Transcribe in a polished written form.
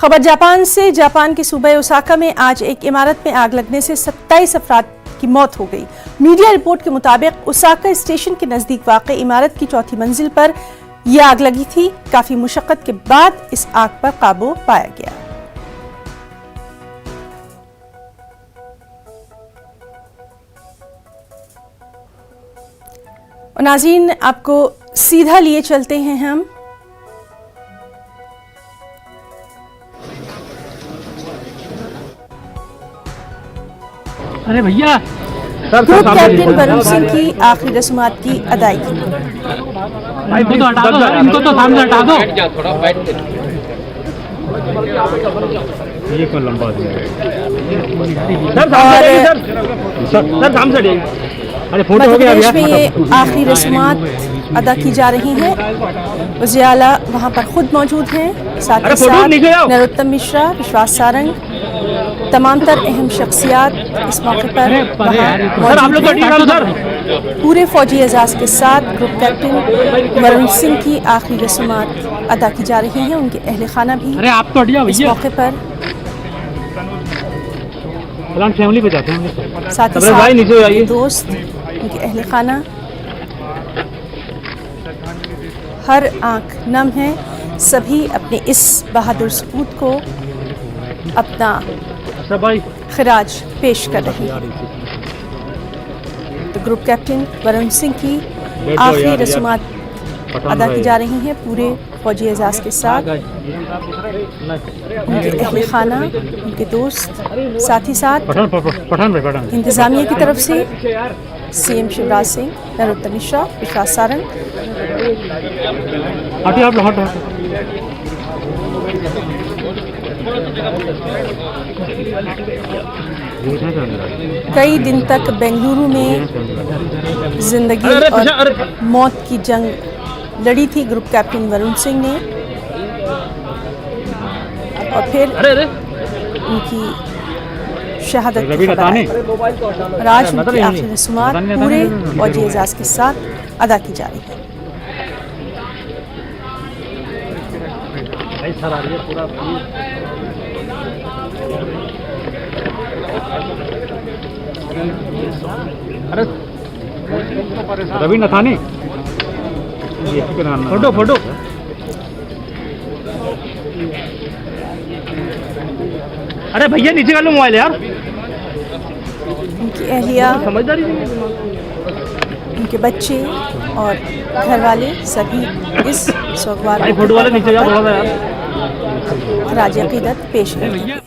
खबर जापान से। जापान के सूबे ओसाका में आज एक इमारत में आग लगने से 27 अफराद की मौत हो गई। मीडिया रिपोर्ट के मुताबिक ओसाका स्टेशन के नजदीक वाक़ई इमारत की चौथी मंजिल पर यह आग लगी थी। काफी मुशक्कत के बाद इस आग पर काबू पाया गया। और नाज़रीन, आपको सीधा लिए चलते हैं हम। अरे भैया, ग्रुप कैप्टन वरुण सिंह की आखिरी रस्मात की अदायगी। इनको तो हटा दो, इनको तो सामने हटा दो। ये को लंबा सर सामने से। अरे फोटो हो गया। मध्य प्रदेश में ये आखिरी रस्मात अदा की जा रही हैं। वज़ीर आला वहाँ पर खुद मौजूद हैं। साथ ही साथ नरोत्तम मिश्रा, विश्वास सारंग, तमाम तर अहम शख्सियात इस मौके पर वहाँ मौजूद हैं। पूरे फौजी एजाज के साथ ग्रुप कैप्टन वरुण सिंह की आखिरी रस्मात अदा की जा रही हैं। उनके अहले खाना भी इस मौके पर फैमिली पे जाते हैं। साथ ही साथ उनके दोस्त, उनके अहले खाना, हर आंख नम है। सभी अपने इस बहादुर सपूत को अपना खिराज पेश कर रही है। तो ग्रुप कैप्टन वरुण सिंह की आखिरी रस्मात अदा की जा रही हैं पूरे फौजी एजाज के साथ। उनके अहले खाना, उनके दोस्त, साथ ही साथ इंतजामिया की तरफ से सीएम शिवराज सिंह, नरोत्तम मिश्रा, विश्वास सारंग। कई दिन तक बेंगलुरु में जिंदगी और मौत की जंग लड़ी थी ग्रुप कैप्टन वरुण सिंह ने, और फिर उनकी शहादत की खबर आई। और आज उनकी आखिरी रस्मात पूरे फौजी एजाज के साथ अदा की जा रही है। Ravi Nathani, photo photo. अरे भैया नीचे कर लो मोबाइल यार। उनकी अहलिया, समझदारी, उनके बच्चे और घर वाले सभी इस सोगवार फोटो वाले नीचे जाओ थोड़ा सा यार। खिराज अकीदत पेश करते हैं।